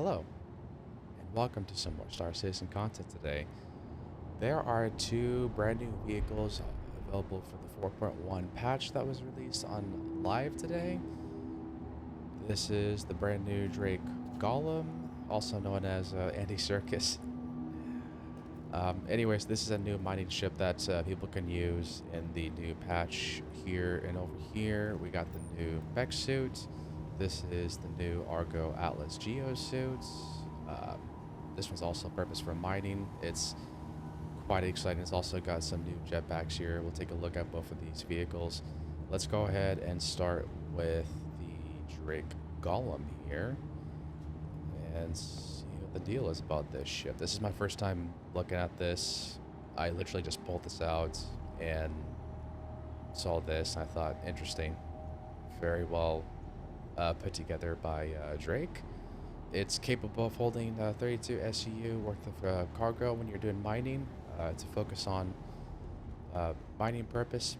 Hello, and welcome to some more Star Citizen content today. There are two brand new vehicles available for the 4.1 patch that was released on live today. This is the brand new Drake Golem, also known as Andy Serkis. Anyways, this is a new mining ship that people can use in the new patch here and over here. We got the new mech suit. This is the new Argo ATLS Geo suit. This one's also purpose for mining. It's quite exciting. It's also got some new jetpacks here. We'll take a look at both of these vehicles. Let's go ahead and start with the Drake Golem here and see what the deal is about this ship. This is my first time looking at this. I literally just pulled this out and saw this and I thought, interesting. Very well put together by Drake. It's capable of holding 32 SCU worth of cargo when you're doing mining to focus on mining purpose.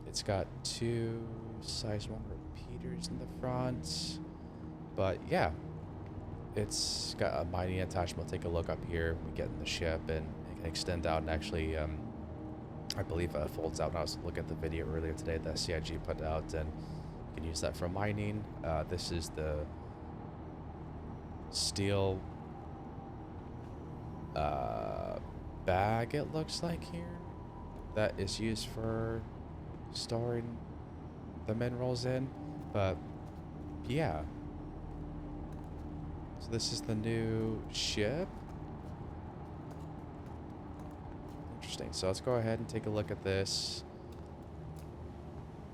It's got two size 1 repeaters in the front, but yeah, it's got a mining attachment. We'll take a look up here when we get in the ship, and it can extend out and actually I believe folds out. I was looking at the video earlier today that CIG put out, and you can use that for mining. This is the steel bag, it looks like here, that is used for storing the minerals in. But yeah, so this is the new ship. Interesting. So let's go ahead and take a look at this.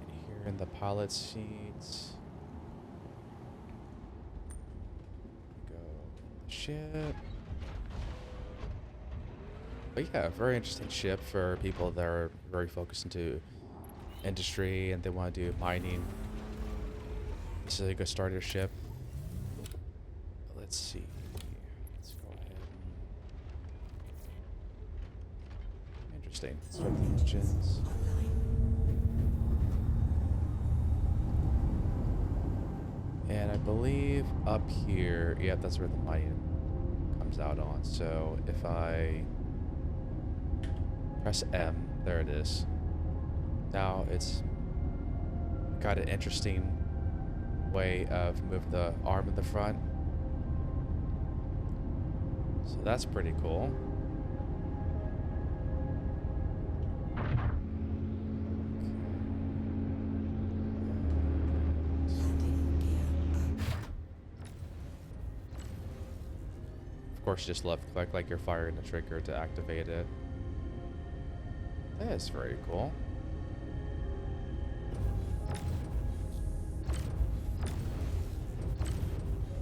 And here in the pilot seats, go in the ship. But yeah, very interesting ship for people that are very focused into industry and they want to do mining. This is a good starter ship. Let's see. Let's go ahead. Interesting. Start the engines. And I believe up here, yeah, that's where the mining comes out on. So if I press M, there it is. Now it's got an interesting way of moving the arm in the front. So that's pretty cool. Of course, just left click like you're firing the trigger to activate it. That is very cool.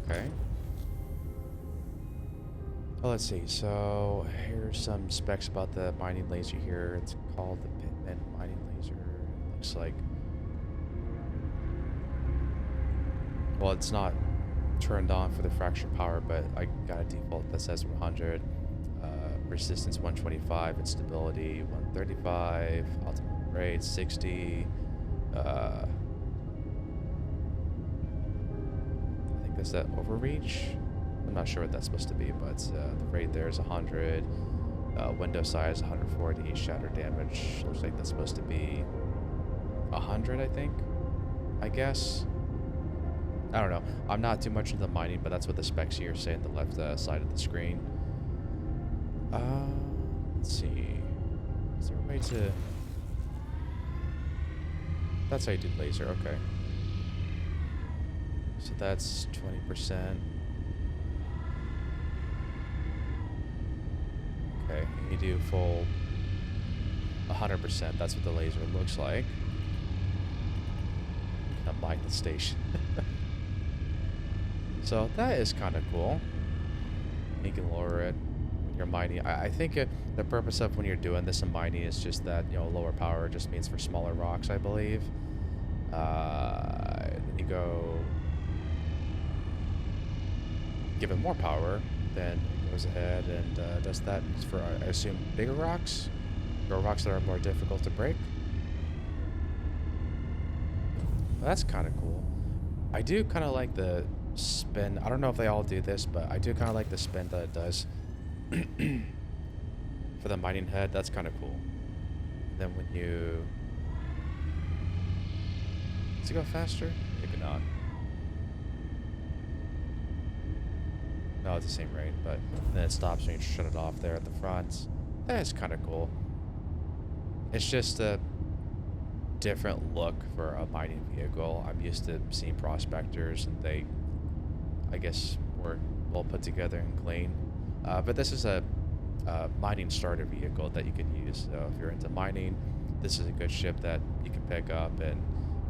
Okay. Well, let's see. So here's some specs about the mining laser here. It's called the Pitman mining laser. It looks like, well, it's not turned on for the fracture power, but I got a default that says 100. Resistance 125 and stability 135. Ultimate rate 60. I think that's that overreach. I'm not sure what that's supposed to be, but the rate there is 100. Window size 140. Shatter damage looks like that's supposed to be 100, I think. I guess. I don't know. I'm not too much into mining, but that's what the specs here say on the left side of the screen. Let's see. Is there a way to... That's how you do laser, okay. So that's 20%. Okay, you do full 100%. That's what the laser looks like. I'm mine the station. So that is kind of cool. You can lower it. You're mining. I think the purpose of when you're doing this in mining is just that, you know, lower power just means for smaller rocks, I believe. You go give it more power, then it goes ahead and does that for, I assume, bigger rocks or rocks that are more difficult to break. Well, that's kind of cool. I do kind of like the spin. I don't know if they all do this, but I do kind of like the spin that it does for the mining head. That's kind of cool. And then when you... Does it go faster? Maybe not. No, it's the same rate, but then it stops when you shut it off there at the front. That is kind of cool. It's just a different look for a mining vehicle. I'm used to seeing prospectors, and they, I guess, were well put together and clean. But this is a mining starter vehicle that you can use. So if you're into mining, this is a good ship that you can pick up and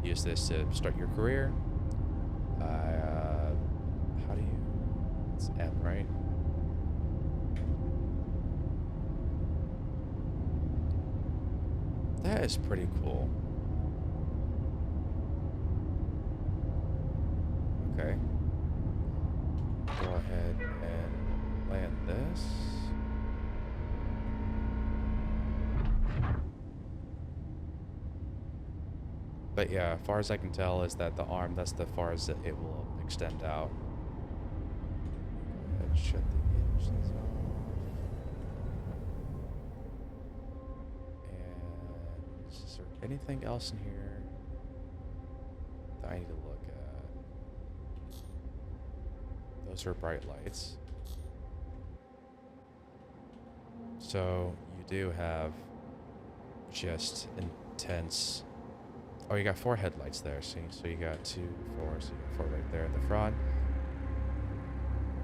use this to start your career. How do you... It's M, right? That is pretty cool. Okay. Go ahead and land this. But yeah, as far as I can tell is that the arm, that's the far as it will extend out. Go ahead and shut the engines off. And is there anything else in here that I need to look at? Those are bright lights. So you do have just intense... Oh, you got 4 headlights there, see? So you got 2, 4, so you got 4 right there in the front.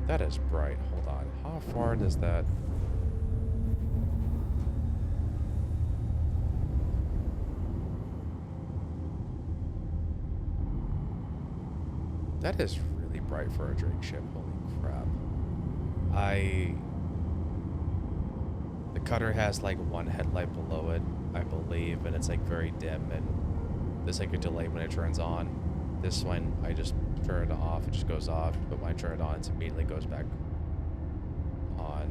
That is bright. Hold on. How far does that... That is really bright for a Drake ship. Holy crap. The cutter has like 1 headlight below it, I believe, and it's like very dim, and there's like a delay when it turns on. This one, I just turn it off, it just goes off, but when I turn it on, it immediately goes back on.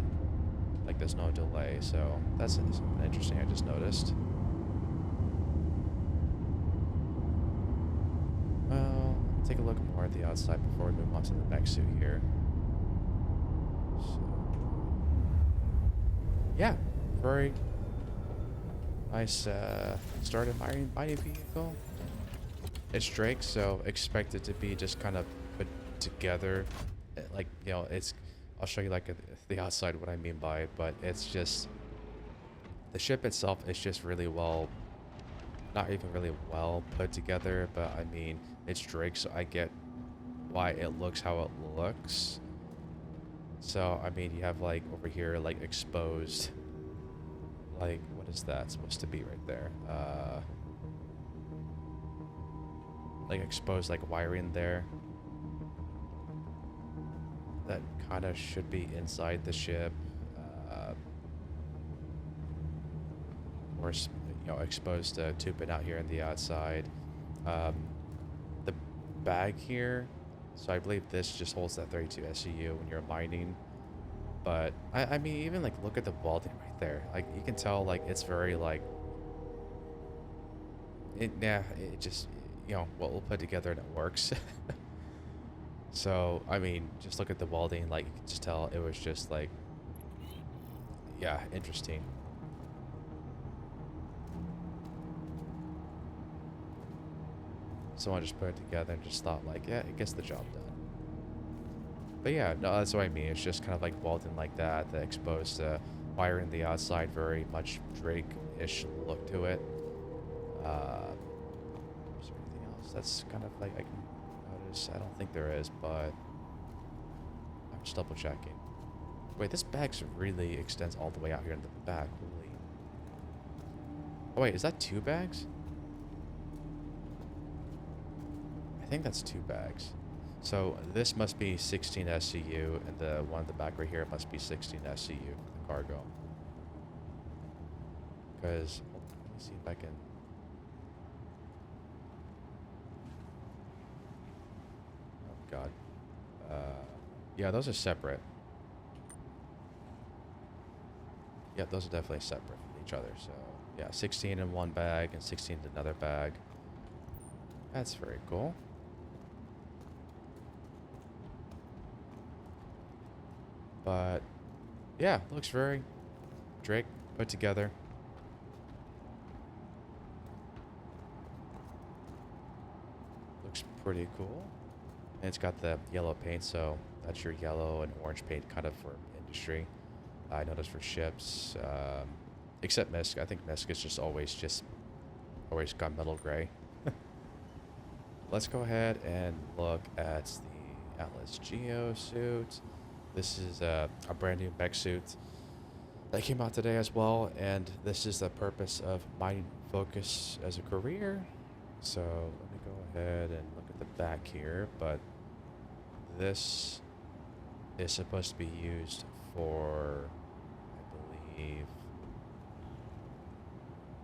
Like there's no delay, so that's something interesting I just noticed. Well, take a look more at the outside before we move on to the mech suit here. So, yeah, very nice started mining vehicle. It's Drake, so expect it to be just kind of put together. Like, you know, it's... I'll show you like the outside what I mean by it, but it's just... The ship itself is just really well... Not even really well put together, but I mean, it's Drake, so I get why it looks how it looks. So, I mean, you have like over here, like exposed... Like, what is that supposed to be right there? Like exposed like wiring there. That kind of should be inside the ship. Or, you know, exposed tubing out here in the outside. The bag here, so I believe this just holds that 32 SCU when you're mining. But I mean, even like look at the welding right there. Like you can tell, like it's very like it just, you know, well, we'll put together and it works. So I mean, just look at the welding. Like you can just tell it was just like, yeah, interesting. Someone just put it together and just thought like, yeah, it gets the job done. But yeah, no, that's what I mean. It's just kind of like welding like that, the exposed wiring the outside, very much Drake-ish look to it. Is there anything else that's kind of like I can notice? I don't think there is, but I'm just double checking. Wait, this bag really extends all the way out here in the back. Holy. Oh wait, is that 2 bags? I think that's 2 bags. So this must be 16 SCU, and the one in the back right here must be 16 SCU for the cargo. Because, let me see if I can... Oh god. Yeah, those are separate. Yeah, those are definitely separate from each other. So, yeah, 16 in one bag and 16 in another bag. That's very cool. But yeah, looks very Drake put together. Looks pretty cool. And it's got the yellow paint, so that's your yellow and orange paint kind of for industry. I noticed for ships, except Misk. I think Misk is just always got metal gray. Let's go ahead and look at the Atlas Geo suit. This is a brand new mech suit that came out today as well, and this is the purpose of mining focus as a career. So let me go ahead and look at the back here, but this is supposed to be used for, I believe,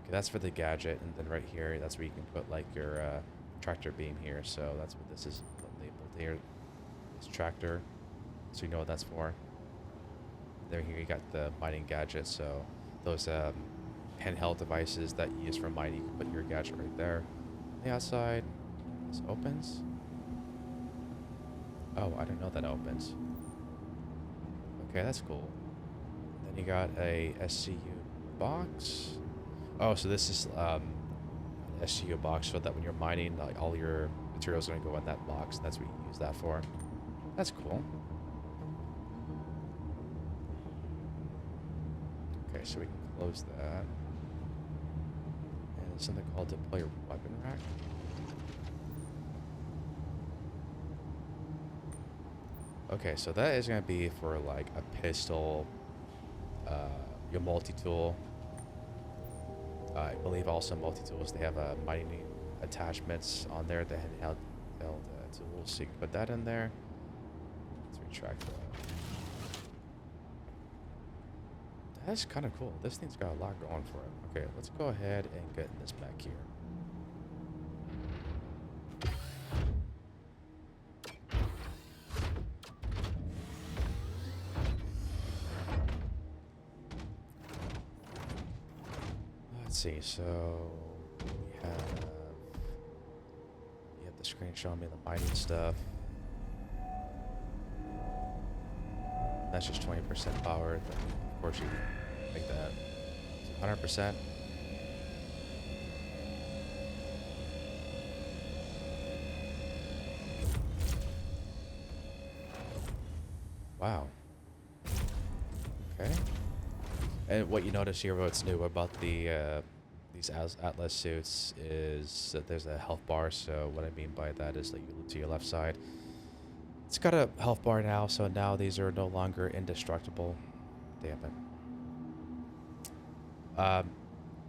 okay, that's for the gadget, and then right here, that's where you can put like your tractor beam here. So that's what this is labeled here, this tractor, so you know what that's for. There here you got the mining gadget, so those handheld devices that you use for mining, you can put your gadget right there. On the outside, this opens. Oh, I didn't know that opens. Okay, that's cool. Then you got a SCU box. Oh, so this is SCU box, so that when you're mining, like, all your materials are going to go in that box. That's what you use that for. That's cool. Okay, so we can close that. And there's something called deploy weapon rack. Okay, so that is going to be for like a pistol, your multi-tool. I believe also multi-tools, they have mining attachments on there, the handheld tools, so you can put that in there. Let's retract that. That's kind of cool. This thing's got a lot going for it. Okay, let's go ahead and get this back here. Let's see, so we have the screen showing me the mining stuff. That's just 20% power. Of course you make that 100%. Wow. Okay. And what you notice here, what's new about the these Atlas suits is that there's a health bar. So what I mean by that is that you look to your left side. It's got a health bar now, so now these are no longer indestructible. Damn it.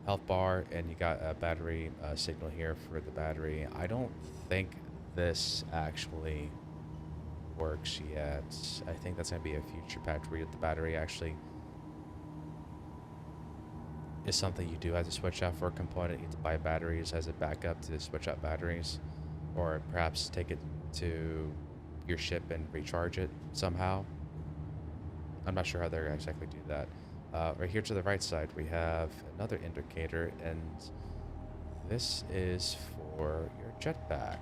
Health bar, and you got a battery signal here for the battery. I don't think this actually works yet. I think that's going to be a future patch where the battery actually is something you do have to switch out for a component. You have to buy batteries as a backup to switch out batteries, or perhaps take it to your ship and recharge it somehow. I'm not sure how they're exactly do that. Right here to the right side, we have another indicator, and this is for your jetpack.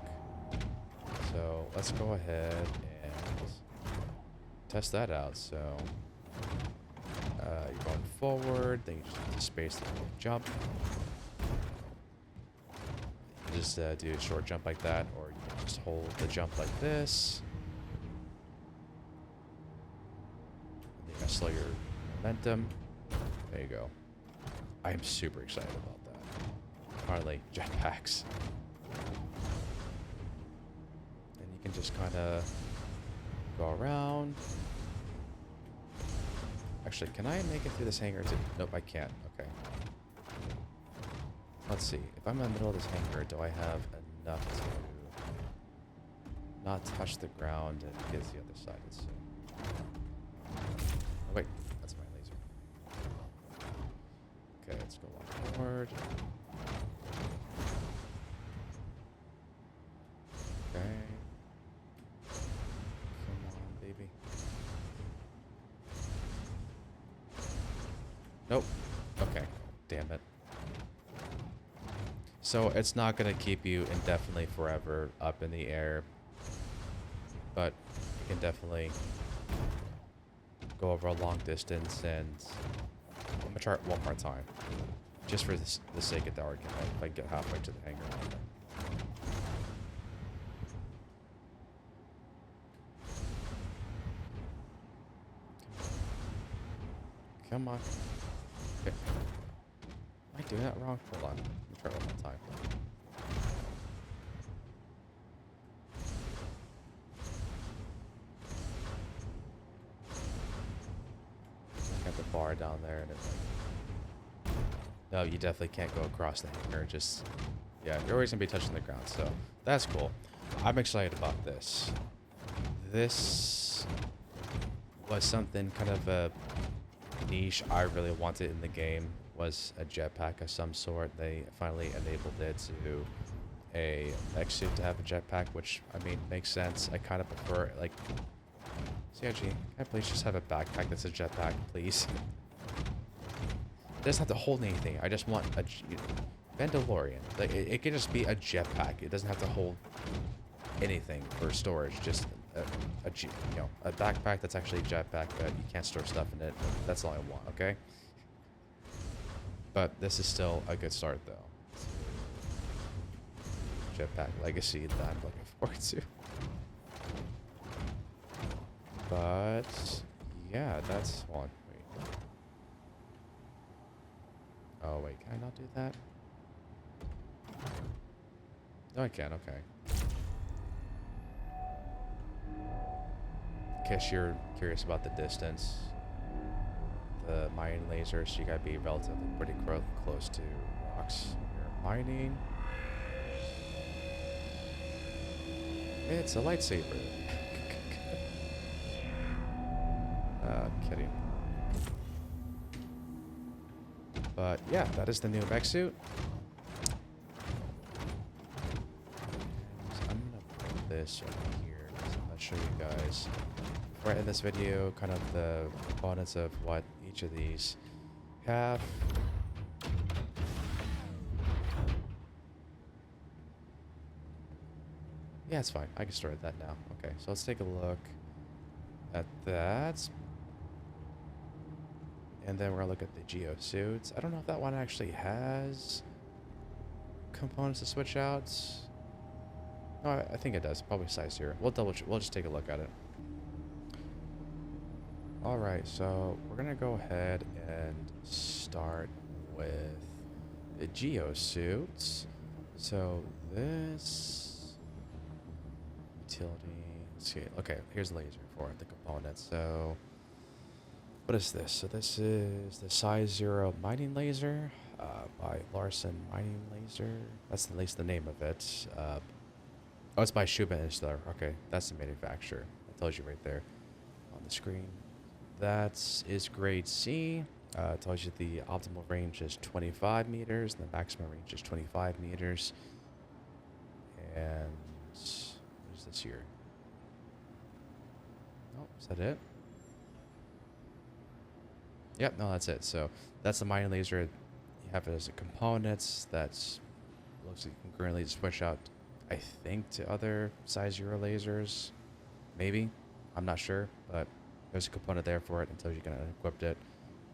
So let's go ahead and test that out. So you're going forward, then you just have to space the jump. You just do a short jump like that, or you can just hold the jump like this. And then you gotta slow your momentum. There you go. I am super excited about that. Finally, jetpacks. And you can just kind of go around. Actually, can I make it through this hangar? Nope, I can't. Okay. Let's see. If I'm in the middle of this hangar, do I have enough to not touch the ground and get to the other side? Let's see. Oh, wait. That's my laser. Okay, let's go walk forward. Okay. Come on, baby. Nope. Okay. Damn it. So it's not going to keep you indefinitely forever up in the air, but you can definitely go over a long distance, and I'm gonna try it one more time, just for the sake of the argument. If I get halfway to the hangar. Come on. Okay. Am I doing that wrong? Hold on. Let me try it one more time. Got the bar down there, and it's like, no, you definitely can't go across the hangar. Just, yeah, you're always gonna be touching the ground, so that's cool. I'm excited about this. This was something kind of a niche I really wanted in the game, was a jetpack of some sort. They finally enabled it to a mech suit to have a jetpack, which, I mean, makes sense. I kind of prefer, like, CIG, can I please just have a backpack that's a jetpack, please? It doesn't have to hold anything. I just want a Mandalorian. Like, it can just be a jetpack. It doesn't have to hold anything for storage. Just a backpack that's actually a jetpack, but you can't store stuff in it. That's all I want. Okay. But this is still a good start, though. Jetpack Legacy that I'm looking forward to. But yeah, that's one. Wait. Oh wait, can I not do that? No, I can. Okay. In case you're curious about the distance, the mining laser, so you gotta be relatively pretty close to rocks. You're mining. It's a lightsaber. Kidding. But yeah, that is the new mech suit. I'm gonna put this over here because I'm gonna show you guys right in this video kind of the components of what each of these have. Yeah, it's fine. I can start that now. Okay, so let's take a look at that. And then we're gonna look at the geo suits. I don't know if that one actually has components to switch out. No, I think it does. Probably size 0. We'll just take a look at it. All right, so we're gonna go ahead and start with the geo suits. So this utility. Let's see. Okay, here's the laser for the components. So what is this? So this is the size 0 mining laser by Larson Mining Laser. That's at least the name of it. Oh, it's by Schumann Installer. Okay, that's the manufacturer. It tells you right there on the screen. That is grade C. It tells you the optimal range is 25 meters, and the maximum range is 25 meters. And what is this here? Oh, is that it? Yep, no, that's it. So that's the mining laser. You have it as a components. That's looks like you can currently switch out, I think, to other size 0 lasers. Maybe. I'm not sure, but there's a component there for it until you can equip it.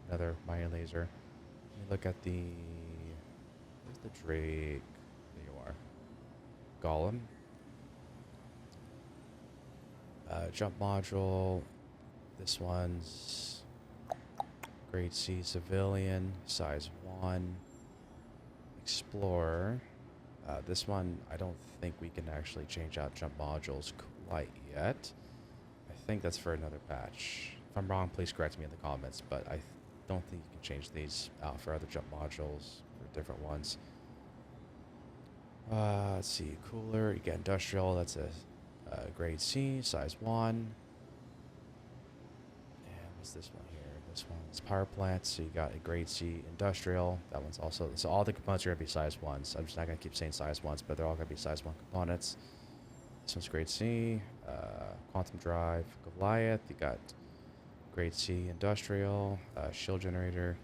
Another mining laser. Let me look at the... Where's the Drake? There you are. Golem. Jump module. This one's grade C civilian, size 1. Explorer. This one, I don't think we can actually change out jump modules quite yet. I think that's for another patch. If I'm wrong, please correct me in the comments, but I don't think you can change these out for other jump modules for different ones. Let's see, cooler, you get industrial, that's a grade C, size 1. And what's this one here? This one's power plant, so you got a grade C industrial. That one's also, so all the components are going to be size 1s. I'm just not going to keep saying size 1s, but they're all going to be size 1 components. This one's grade C, quantum drive, Goliath. You got grade C industrial, shield generator.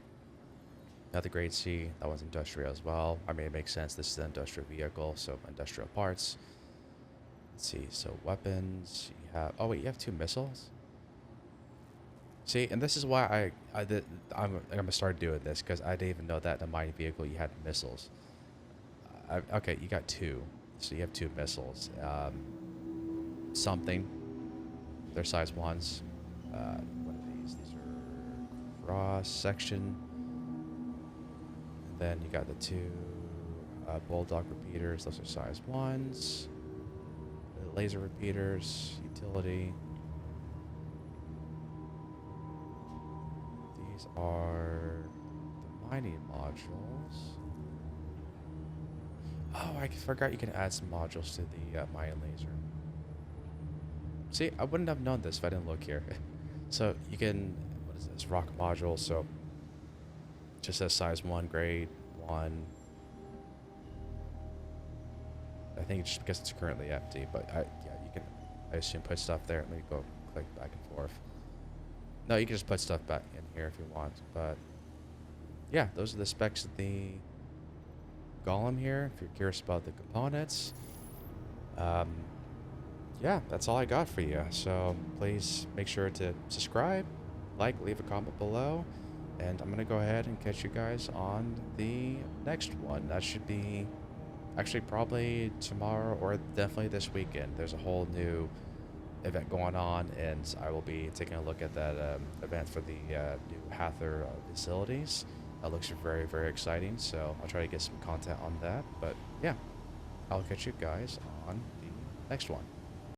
Another grade C, that one's industrial as well. I mean, it makes sense. This is an industrial vehicle, so industrial parts. Let's see, so weapons, you have, oh wait, you have 2 missiles? See, and this is why I'm gonna start doing this because I didn't even know that in my vehicle you had missiles. Okay, you got two, so you have two missiles. Something. They're size ones. What are these? These are cross section. And then you got the two bulldog repeaters. Those are size ones. The laser repeaters, utility. These are the mining modules. Oh, I forgot you can add some modules to the mining laser. See, I wouldn't have known this if I didn't look here. So you can, what is this, rock module, so just says size 1, grade 1. I think it's just because it's currently empty, but yeah, you can, I assume, put stuff there. Let me go click back and forth. No, you can just put stuff back in here if you want, but yeah, those are the specs of the Golem here, if you're curious about the components. Yeah, that's all I got for you. So please make sure to subscribe, like, leave a comment below, and I'm going to go ahead and catch you guys on the next one. That should be actually probably tomorrow or definitely this weekend. There's a whole new event going on, and I will be taking a look at that event for the new Hather facilities. That looks very, very exciting, so I'll try to get some content on that. But yeah, I'll catch you guys on the next one.